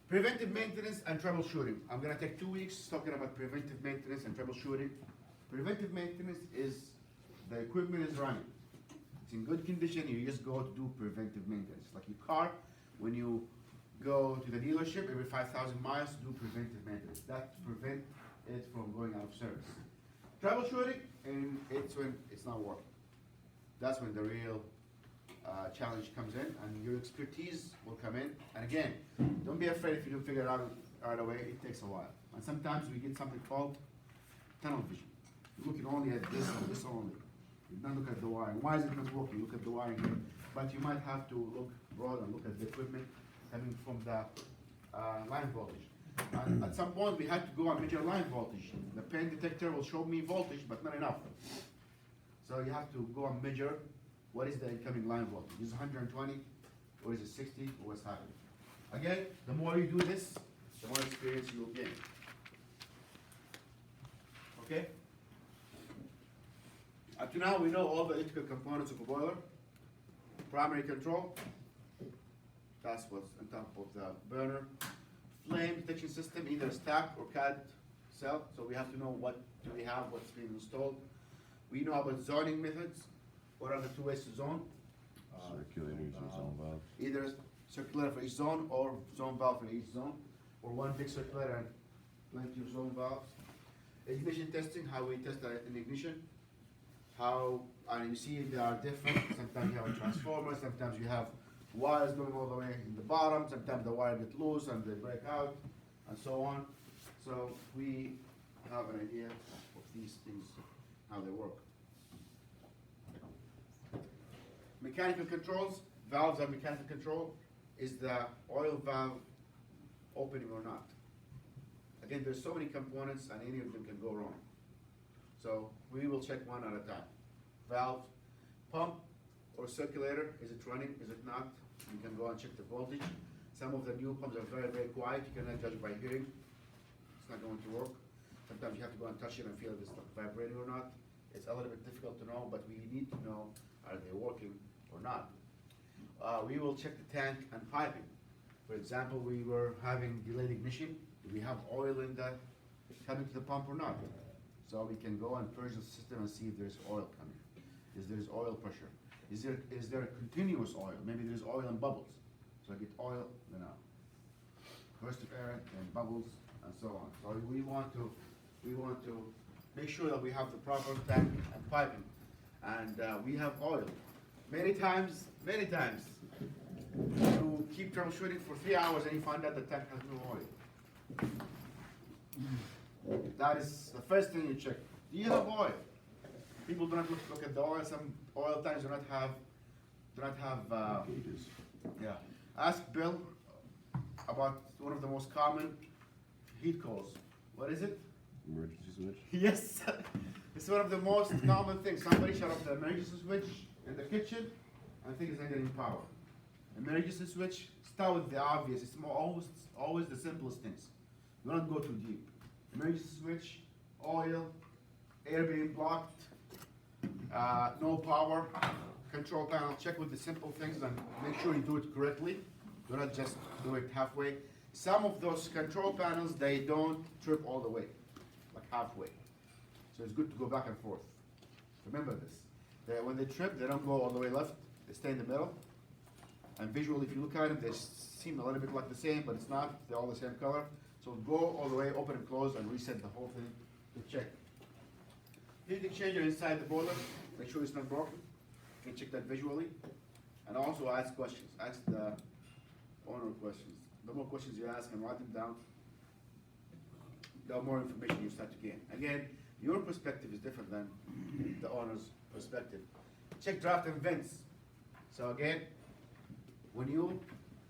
Preventive maintenance and troubleshooting. I'm gonna take 2 weeks talking about preventive maintenance and troubleshooting. Preventive maintenance is the equipment is running. It's in good condition, you just go to do preventive maintenance. Like your car, when you go to the dealership every 5,000 miles, do preventive maintenance. That prevent it from going out of service. Troubleshooting, and it's when it's not working. That's when the real challenge comes in, and your expertise will come in. And again, don't be afraid if you don't figure it out right away. It takes a while. And sometimes we get something called tunnel vision. You're looking only at this and this only. You don't look at the wiring. Why is it not working? Look at the wiring here. But you might have to look broad and look at the equipment coming from the line voltage. And at some point, we had to go and measure line voltage. The pen detector will show me voltage, but not enough. So you have to go and measure what is the incoming line voltage. Is it 120, or is it 60, or what's happening? Again, the more you do this, the more experience you will gain. Okay? Up to now, we know all the electrical components of a boiler. Primary control, that's what's on top of the burner. Flame detection system, either stack or CAD cell, so we have to know what do we have, what's being installed. We know about zoning methods. What are the two ways to zone? Circulators and zone valves. Either circulator for each zone or zone valve for each zone, or one big circulator and plenty of zone valves. Ignition testing, how we test an ignition. How, and you see they are different. Sometimes you have a transformer, sometimes you have wires going all the way in the bottom, sometimes the wire get loose and they break out, and so on. So we have an idea of these things, how they work. Mechanical controls, valves are mechanical control. Is the oil valve opening or not? Again, there's so many components and any of them can go wrong. So we will check one at a time. Valve, pump or circulator, is it running, is it not? You can go and check the voltage. Some of the new pumps are very, very quiet. You cannot judge by hearing. It's not going to work. Sometimes you have to go and touch it and feel if it's vibrating or not. It's a little bit difficult to know, but we need to know, are they working or not? We will check the tank and piping. For example, we were having delayed ignition. Do we have oil in that coming to the pump or not? So we can go and purge the system and see if there's oil coming. Is there oil pressure? Is there continuous oil? Maybe there's oil and bubbles. So I get oil, then out. Burst of air and bubbles and so on. So we want to make sure that we have the proper tank and piping, and we have oil. Many times, you keep troubleshooting for 3 hours and you find out the tank has no oil. That is the first thing you check. Do you have oil? People do not look at the oil. Some oil tanks do not have Gauges. yeah. Ask Bill about one of the most common heat calls. What is it? Emergency switch. Yes. It's one of the most common things. Somebody shut off the emergency switch in the kitchen and think it's not getting power. Emergency switch, start with the obvious. It's always the simplest things. Do not go too deep. Emergency switch, oil, air being blocked, no power, control panel. Check with the simple things and make sure you do it correctly. Do not just do it halfway. Some of those control panels, they don't trip all the way, like halfway. So it's good to go back and forth. Remember this. When they trip, they don't go all the way left. They stay in the middle. And visually, if you look at them, they seem a little bit like the same, but it's not. They're all the same color. So go all the way, open and close, and reset the whole thing to check. Heat exchanger inside the boiler, make sure it's not broken. You can check that visually. And also ask questions. Ask the owner questions. The more questions you ask and write them down, the more information you start to gain. Again, your perspective is different than the owner's perspective. Check draft and vents. So again,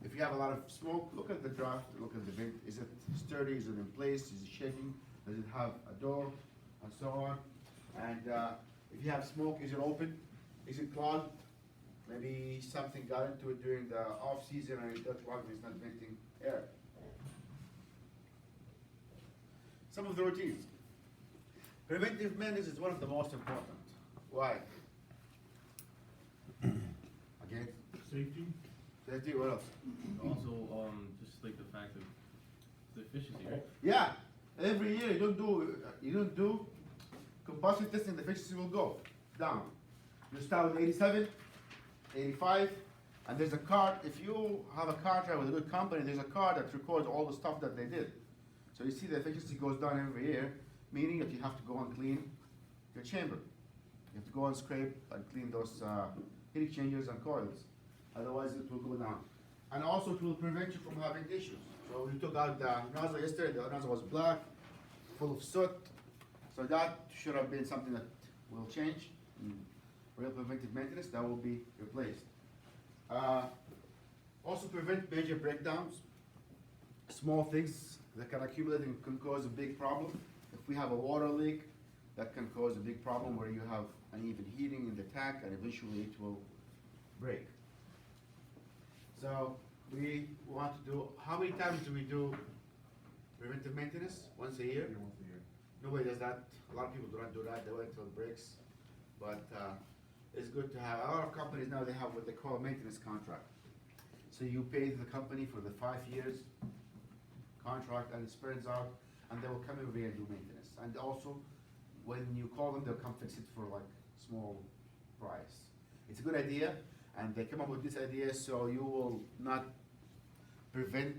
if you have a lot of smoke, look at the draft, look at the vent. Is it sturdy? Is it in place? Is it shaking? Does it have a door? And so on. And if you have smoke, is it open? Is it clogged? Maybe something got into it during the off season and it got clogged and it's not venting air. Some of the routines. Preventive maintenance is one of the most important. Why? Again? Safety? Safety, what else? Also, just like the fact of efficiency, right? Yeah, every year you don't do combustion testing, the efficiency will go down. You start with 87, 85, and there's a card. If you have a contract with a good company, there's a card that records all the stuff that they did. So you see the efficiency goes down every year, meaning that you have to go and clean your chamber. You have to go and scrape and clean those heat exchangers and coils. Otherwise it will go down. And also it will prevent you from having issues. So we took out the nozzle yesterday, the nozzle was black, full of soot. So that should have been something that will change. Real preventive maintenance, that will be replaced. Also prevent major breakdowns. Small things that can accumulate and can cause a big problem. If we have a water leak, that can cause a big problem where you have uneven heating in the tank and eventually it will break. So we want to do, how many times do we do preventive maintenance? Once a year? Once a year. Nobody does that. A lot of people do not do that. They wait until it breaks. But it's good to have. A lot of companies now, they have what they call a maintenance contract. So you pay the company for the 5 years contract and it spreads out and they will come every year and do maintenance. And also, when you call them, they'll come fix it for like small price. It's a good idea and they come up with this idea so you will not prevent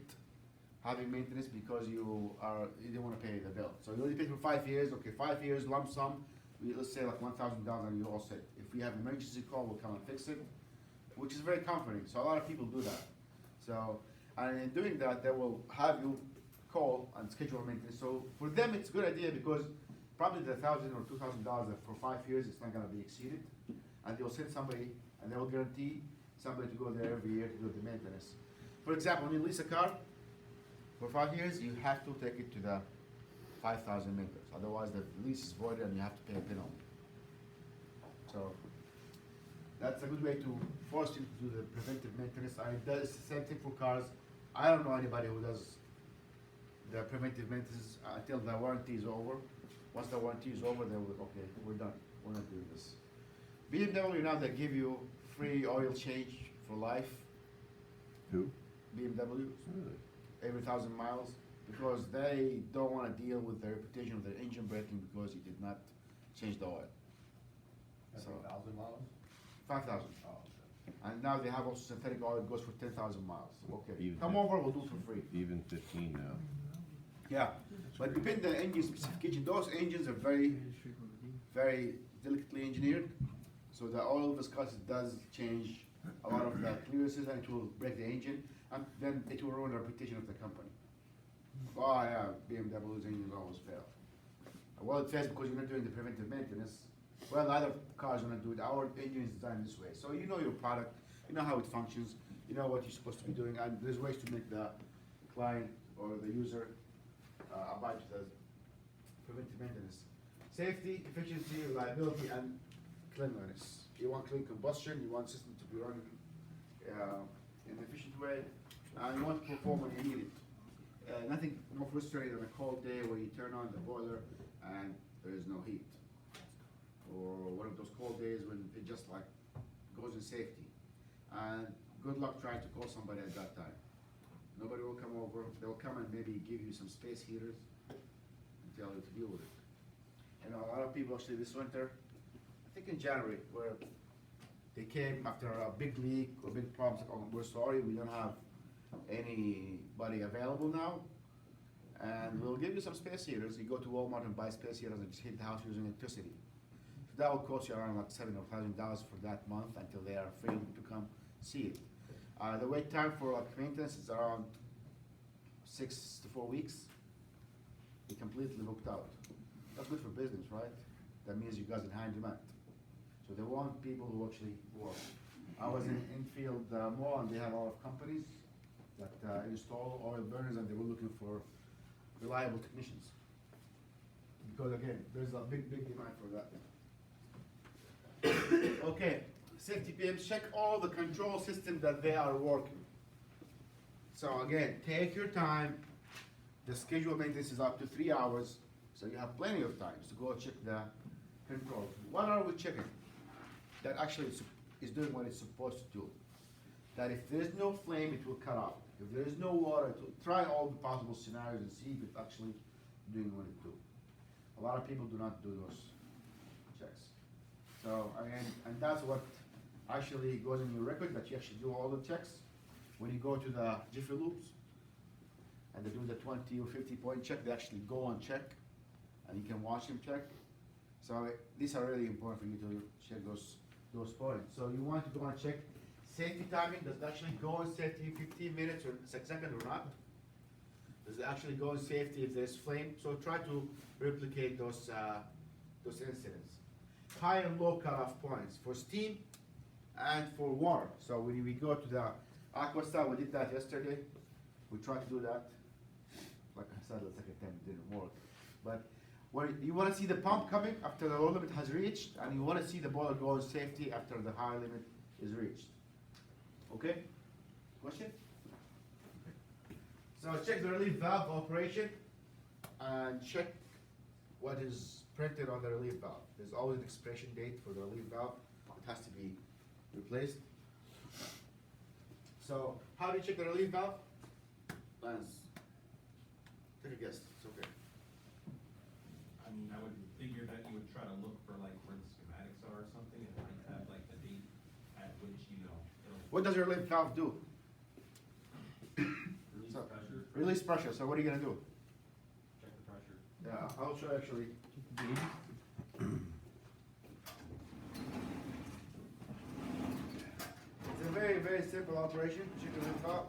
having maintenance because you don't want to pay the bill. So you only pay for 5 years, okay, 5 years lump sum, let's say like $1,000 and you're all set. If we have an emergency call, we'll come and fix it, which is very comforting. So a lot of people do that. So, and in doing that, they will have you call and schedule maintenance. So for them, it's a good idea because probably the $1,000 or $2,000 for 5 years, it's not gonna be exceeded. And they'll send somebody and they will guarantee somebody to go there every year to do the maintenance. For example, when you lease a car, for 5 years, you have to take it to the 5,000 meters. Otherwise, the lease is voided and you have to pay a penalty. So that's a good way to force you to do the preventive maintenance. It does the same thing for cars. I don't know anybody who does the preventive maintenance until the warranty is over. Once the warranty is over, they will, okay, we're done. We're not doing this. BMW now, they give you free oil change for life. Who? BMW. Really? Every 1,000 miles, because they don't want to deal with the reputation of their engine breaking because you did not change the oil. That's So 1,000 miles? 5,000. Oh, okay. And now they have also synthetic oil, it goes for 10,000 miles. Okay, Even come fif- over, we'll do it for free. Even 15 now. Yeah, but depending on the engine specification, those engines are very, very delicately engineered. So the oil viscosity does change a lot of the clearances and it will break the engine and then it will ruin the reputation of the company. Oh yeah, BMW's engines always fail. Well, it fails because you're not doing the preventive maintenance. Well, other cars are not doing it. Our engine is designed this way. So you know your product, you know how it functions, you know what you're supposed to be doing, and there's ways to make the client or the user abide to the preventive maintenance. Safety, efficiency, reliability, and cleanliness. You want clean combustion, you want system to be running in an efficient way, and you want to perform when you need it. Nothing more frustrating than a cold day where you turn on the boiler and there is no heat. Or one of those cold days when it just like goes in safety. And good luck trying to call somebody at that time. Nobody will come over. They'll come and maybe give you some space heaters and tell you to deal with it. You know, a lot of people actually this winter, I think in January, where they came after a big leak or big problems, like, oh, we're sorry, we don't have anybody available now. And we'll give you some space heaters. You go to Walmart and buy space heaters and just heat the house using electricity. So that will cost you around like $7,000 or $1,000 for that month until they are free to come see it. The wait time for like maintenance is around 6 to 4 weeks. You're completely booked out. That's good for business, right? That means you guys in high demand. So they want people who actually work. I was in Enfield Mall and they had a lot of companies that install oil burners and they were looking for reliable technicians. Because again, there's a big demand for that. Okay, safety PMs, check all the control systems that they are working. So again, take your time. The scheduled maintenance is up to 3 hours, so you have plenty of time to go check the controls. What are we checking? That actually is doing what it's supposed to do. That if there's no flame, it will cut off. If there is no water, try all the possible scenarios and see if it's actually doing what it do. A lot of people do not do those checks. So, again, and that's what actually goes in your record, that you actually do all the checks. When you go to the Jiffy Loops, and they do the 20 or 50 point check, they actually go and check, and you can watch them check. So these are really important for you to check those points. So you want to go and check safety timing, does it actually go in safety 15 minutes or second or not? Does it actually go in safety if there's flame? So try to replicate those incidents. High and low cutoff points for steam and for water. So when we go to the aqua style, we did that yesterday. We tried to do that. Like I said, the second time it didn't work. But when you want to see the pump coming after the low limit has reached, and you want to see the boiler go in safety after the high limit is reached. Okay? Question? So check the relief valve operation and check what is printed on the relief valve. There's always an expiration date for the relief valve. It has to be replaced. So how do you check the relief valve? Lance, take a guess. It's okay. I mean, I would figure that you would try to look for like where the schematics are or something, and might have like the date at which, you know, it'll What does your relief valve do? release So, pressure. Release pressure. So what are you gonna do? Check the pressure. Yeah, I'll show you actually. It's a very, very simple operation. Check the relief valve.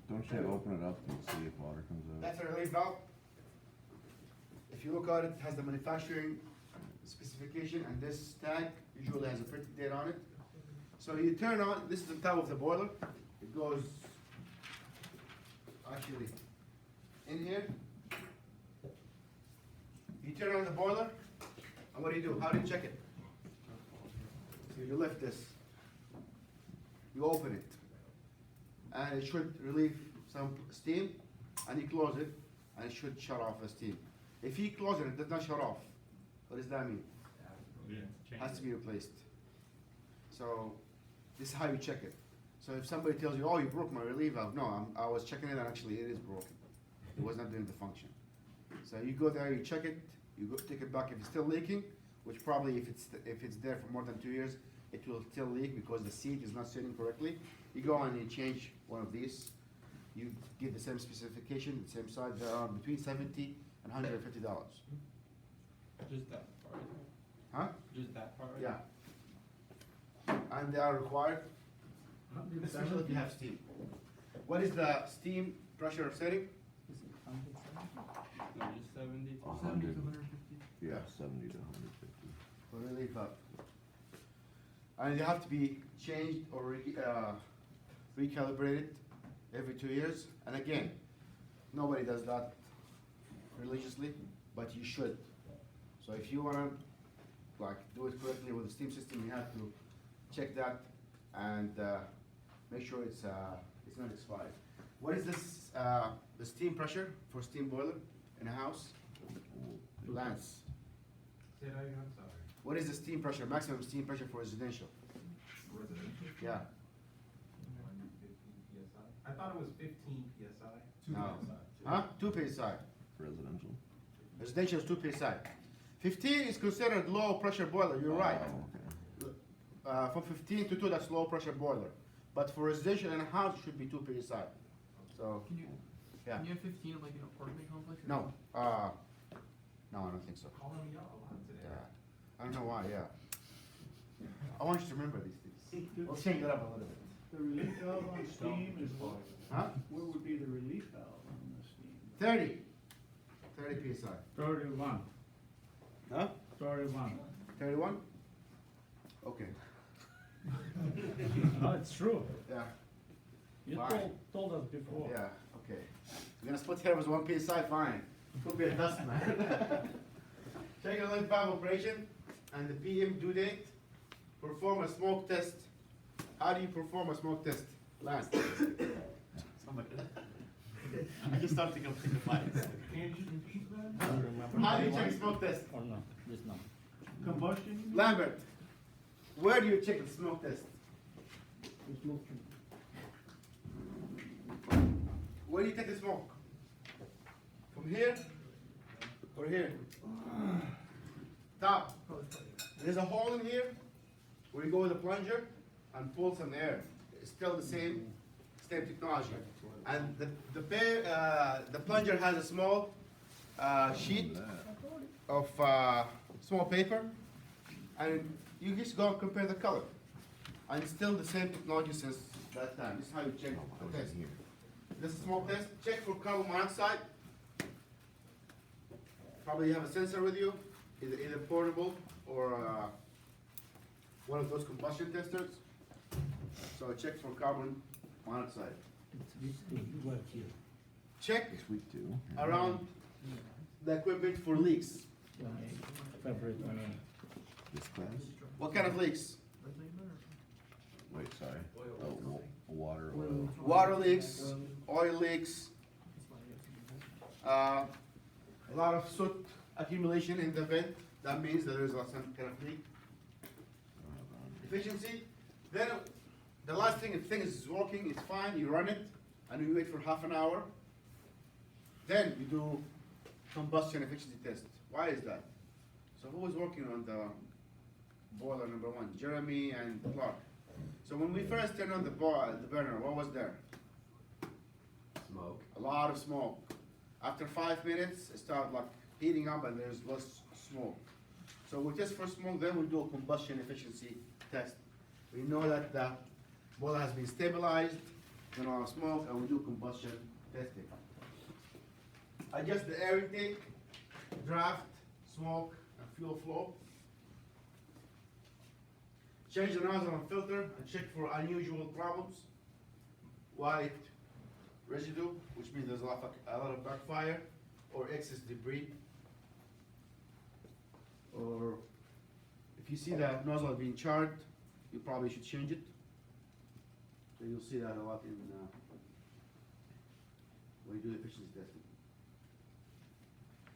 Don't you open it up and see if water comes out? That's a relief valve. If you look at it, it has the manufacturing specification, and this tag usually has a printed date on it. So you turn on, this is the top of the boiler. It goes actually in here. You turn on the boiler, and what do? How do you check it? So you lift this, you open it, and it should relieve some steam, and you close it, and it should shut off the steam. If you close it, it does not shut off. What does that mean? It has to be replaced. So this is how you check it. So if somebody tells you, oh, you broke my relief valve, no, I was checking it, and actually it is broken. It was not doing the function. So you go there, you check it, you go take it back. If it's still leaking, which probably if it's there for more than 2 years, it will still leak because the seat is not sitting correctly. You go and you change one of these. You give the same specification, the same size. They are between $70 and $150. Just that part. Huh? Just that part. Yeah. And they are required, especially if you have steam. What is the steam pressure setting? No, just 70 to 100. 150. Yeah, 70 to 150. For relief valve. And they have to be changed or recalibrated every 2 years. And again, nobody does that religiously, but you should. So if you wanna do it correctly with the steam system, you have to check that and make sure it's not expired. What is this, the steam pressure for steam boiler in a house? Lance, Say that again, I'm sorry. what is the steam pressure, maximum steam pressure for residential? Residential? Yeah, 150 PSI? I thought it was 15 PSI. No. Huh? 2 PSI. Residential? Residential is 2 PSI. 15 is considered low pressure boiler, you're right. Oh, okay. From 15 to 2, that's low pressure boiler. But for residential in a house, it should be 2 PSI. So, Can you, yeah. can you have 15 in like an apartment complex? or No, no, I don't think so. Calling me out a lot today. Yeah. I don't know why, yeah. I want you to remember these things. We'll change it up a little bit. The relief valve on steam is what? Huh? What would be the relief valve on the steam? 30. 30 PSI. 31. Huh? 31. 31? Okay, No, it's true. yeah, You Fine. told us before. yeah, okay. You're gonna split hair with 1 PSI, fine. Could be a dust man. Check the relief valve operation and the PM due date. Perform a smoke test. How do you perform a smoke test? Last. I just started to think of mine. Can you repeat that? How do you check smoke test? Or no? Just no. Combustion? Lambert, where do you check the smoke test? where do you take the smoke? From here or here? Top. There's a hole in here where you go with a plunger and pull some air. It's still the same technology. And the plunger has a small sheet of small paper, and you just go and compare the color. And it's still the same technology since that time. This is how you check the test. This is a small test. Check for carbon monoxide. Probably you have a sensor with you, either portable or one of those combustion testers. So check for carbon monoxide. Check Yes, we do. around the equipment for leaks. February 28th. This class? What kind of leaks? Wait, sorry. Oh, water, oil. Water leaks, oil leaks, a lot of soot accumulation in the vent. That means that there's some kind of leak. Efficiency. Then the last thing, if thing is working, it's fine, you run it, and you wait for half an hour. Then you do combustion efficiency test. Why is that? So who was working on the boiler number 1? Jeremy and Clark. So when we first turned on the burner, what was there? Smoke. A lot of smoke. After 5 minutes, it started like heating up and there's less smoke. So we test for smoke, then we do a combustion efficiency test. We know that the boiler has been stabilized, no lot of smoke, and we do combustion testing. Adjust the air intake, draft, smoke, and fuel flow. Change the nozzle and filter and check for unusual problems. White residue, which means there's a lot of backfire or excess debris. Or if you see that nozzle being charred, you probably should change it. So you'll see that a lot in when you do the efficiency testing.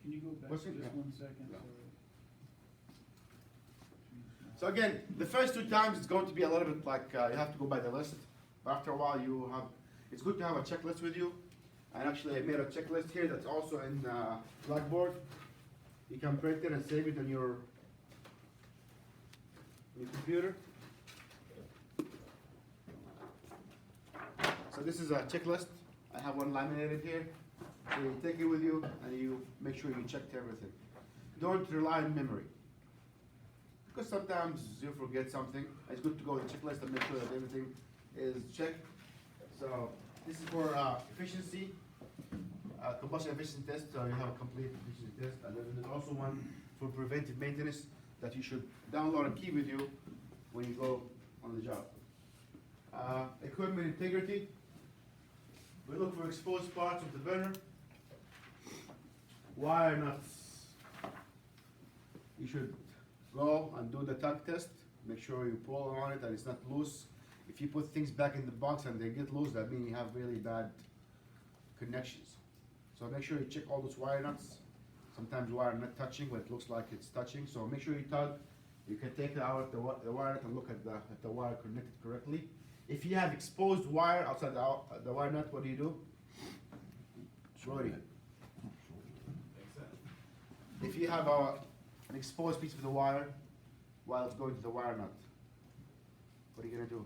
Can you go back What's to it? this Yeah. 1 second? Yeah. So again, the first 2 times it's going to be a little bit like you have to go by the list. But after a while, it's good to have a checklist with you. And actually, I made a checklist here that's also in Blackboard. You can print it and save it on your computer. So this is a checklist. I have one laminated here. So you take it with you and you make sure you checked everything. Don't rely on memory. Because sometimes you forget something. It's good to go with the checklist and make sure that everything is checked. So this is for efficiency, combustion efficiency test. So you have a complete efficiency test. And then there's also one for preventive maintenance that you should download and keep with you when you go on the job. Equipment integrity. We look for exposed parts of the burner. Wire nuts. You should go and do the tug test. Make sure you pull on it and it's not loose. If you put things back in the box and they get loose, that means you have really bad connections. So make sure you check all those wire nuts. Sometimes wire not touching, but it looks like it's touching. So make sure you tug. You can take out the wire nut and look at the wire connected correctly. If you have exposed wire outside the wire nut, what do? Brody. If you have an exposed piece of the wire while it's going to the wire nut, what are you gonna do?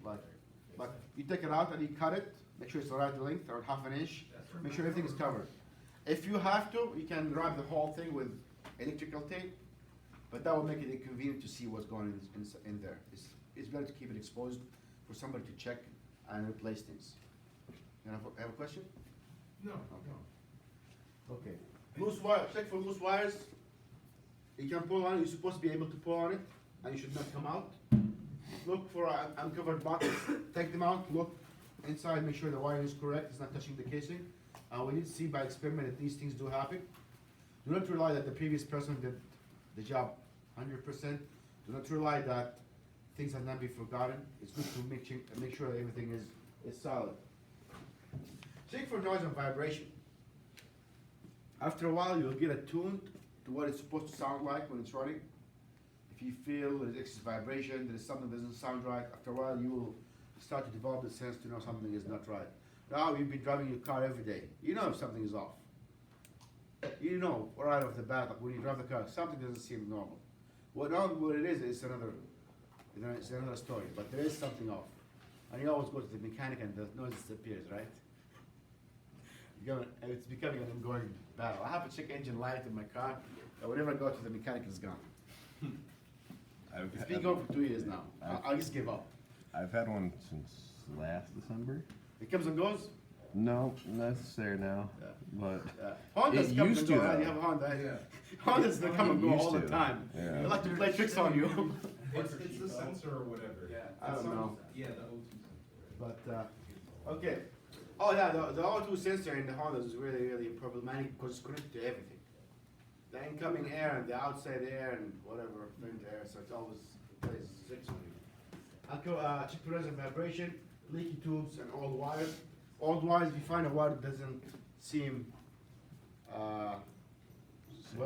Like you take it out and you cut it, make sure it's the right length or half an inch, make sure everything is covered. If you have to, you can wrap the whole thing with electrical tape, but that will make it inconvenient to see what's going on in there. It's better to keep it exposed for somebody to check and replace things. You have a question? No, Okay. Loose wire, check for loose wires. You can pull on it, you're supposed to be able to pull on it, and you should not come out. Look for uncovered boxes, take them out, look inside, make sure the wire is correct, it's not touching the casing. We did see by experiment that these things do happen. Do not rely that the previous person did the job 100%. Do not rely that things have not been forgotten. It's good to make sure that everything is solid. Check for noise and vibration. After a while, you'll get attuned to what it's supposed to sound like when it's running. If you feel there's excess vibration, there's something that doesn't sound right, after a while you will start to develop the sense to know something is not right. Now you've been driving your car every day. You know if something is off. You know right off the bat, like when you drive the car, something doesn't seem normal. What it is, it's another story. But there is something off, and you always go to the mechanic and the noise disappears, right? It's becoming an ongoing battle. I have a check engine light in my car, but whenever I go to the mechanic, it's gone. It's been going for 2 years now. I just give up. I've had one since last December. It comes and goes. No, that's there now, Yeah. but Hondas It come used and to, go. Right? though. You have a Honda. Hondas, they come and It go used all the to. time. Yeah. They like to play tricks on you. It's the sensor or whatever. Yeah. I don't know. Yeah, the O2 sensor. But, okay. Oh yeah, the O2 sensor in the Hondas is really, really problematic because it's connected to everything. The incoming air and the outside air and whatever, vent air, so it's always plays six on you. Check present vibration, leaky tubes and old wires. Old wires, if you find a wire that doesn't seem well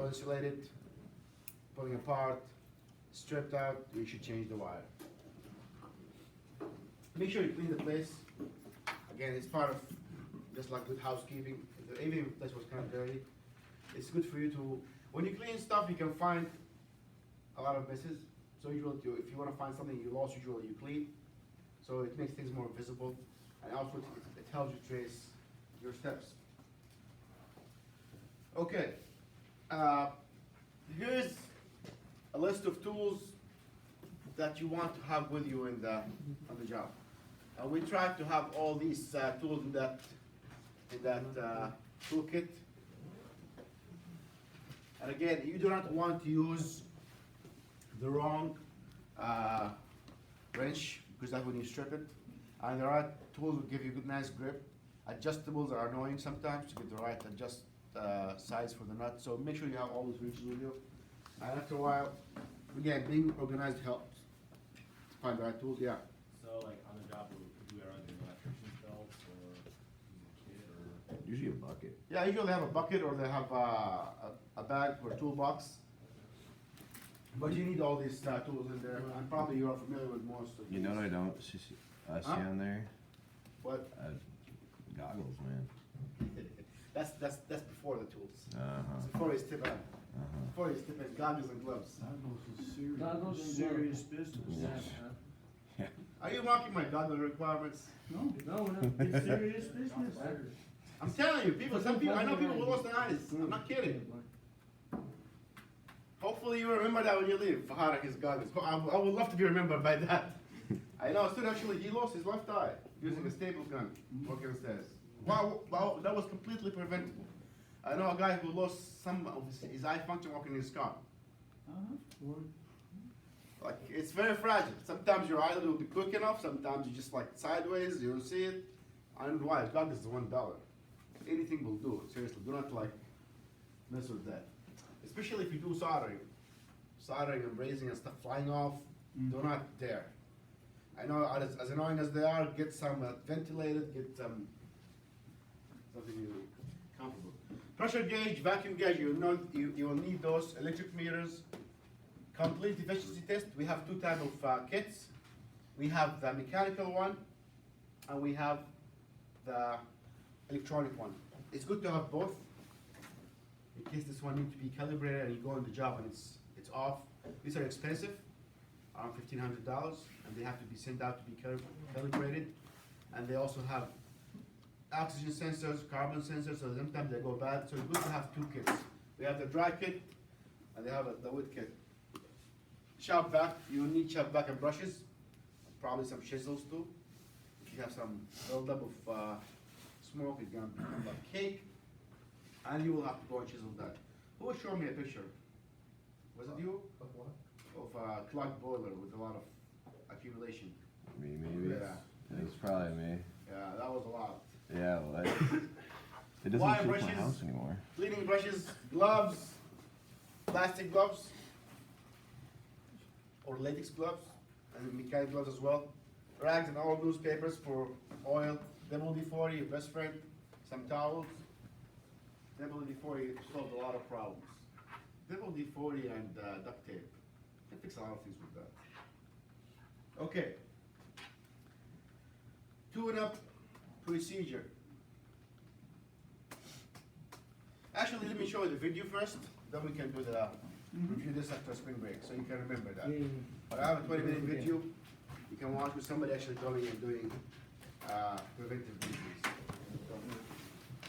insulated, pulling apart, stripped out, you should change the wire. Make sure you clean the place. Again, it's part of just like good housekeeping. Even if the place was kind of dirty, it's good for you to, when you clean stuff, you can find a lot of messes. So usually, if you want to find something you lost, usually you clean. So it makes things more visible, and also it helps you trace your steps. Okay, here's a list of tools that you want to have with you on the job. We try to have all these tools in that toolkit. And again, you do not want to use the wrong wrench, because that's when you strip it. And the right tools will give you a good, nice grip. Adjustables are annoying sometimes to get the right size for the nut. So make sure you have all those wrenches with you. And after a while, again, being organized helps. Find the right tools, yeah. So like on the job, would we run the electrician's belts or use a kit or? usually a bucket. Yeah, usually they have a bucket or they have a bag or a toolbox. But you need all these tools in there, and probably you are familiar with most of You know these. what I don't see Huh? on there? What? Goggles, man. That's before the tools. Uh-huh. It's before you step on. Uh-huh. Before you step in, goggles and gloves. Goggles and serious business. Yeah. Are you mocking my goggle requirements? No, it's serious business. I'm telling you, I know people who lost their eyes. I'm not kidding. Hopefully you remember that when you leave, Fahad and his goggles. I would love to be remembered by that. I know, student actually, he lost his left eye using a staple gun, walking the stairs. Wow, that was completely preventable. I know a guy who lost some of his eye function walking in his car. Like, it's very fragile. Sometimes your eyelid will be quick enough, sometimes you just like sideways, you don't see it. I don't know why, goggles is $1. Anything will do, seriously, do not like mess with that. Especially if you do soldering and brazing and stuff flying off, do not dare. I know as annoying as they are, get some ventilated, get some something comfortable. Pressure gauge, vacuum gauge, you will need those. Electric meters, complete efficiency test. We have two types of kits. We have the mechanical one, and we have the electronic one. It's good to have both, in case this one needs to be calibrated and you go on the job and it's off. These are expensive, around $1,500, and they have to be sent out to be calibrated. And they also have oxygen sensors, carbon sensors, so sometimes they go bad. So it's good to have two kits. We have the dry kit, and they have the wet kit. Shop vac, you need shop vac and brushes, probably some chisels too. If you have some buildup of smoke, it's gonna become like cake, and you will have to go and chisel that. Who will show me a picture? Was it you? Of what? Of a clogged boiler with a lot of accumulation. Me, maybe. Yeah. It's probably me. Yeah, that was a lot. Yeah, well, it doesn't Wire suit my brushes. house anymore. Cleaning brushes, gloves, plastic gloves, or latex gloves, and mechanical gloves as well. Rags and old newspapers for oil, WD-40, your best friend, some towels. WD-40 solved a lot of problems. WD-40 and duct tape. Can fix a lot of things with that. Okay. Tune up procedure. Actually, let me show you the video first, then we can do the review this after spring break, so you can remember that. Yeah, But I have a 20-minute video you can watch with somebody actually going and doing preventive maintenance. So,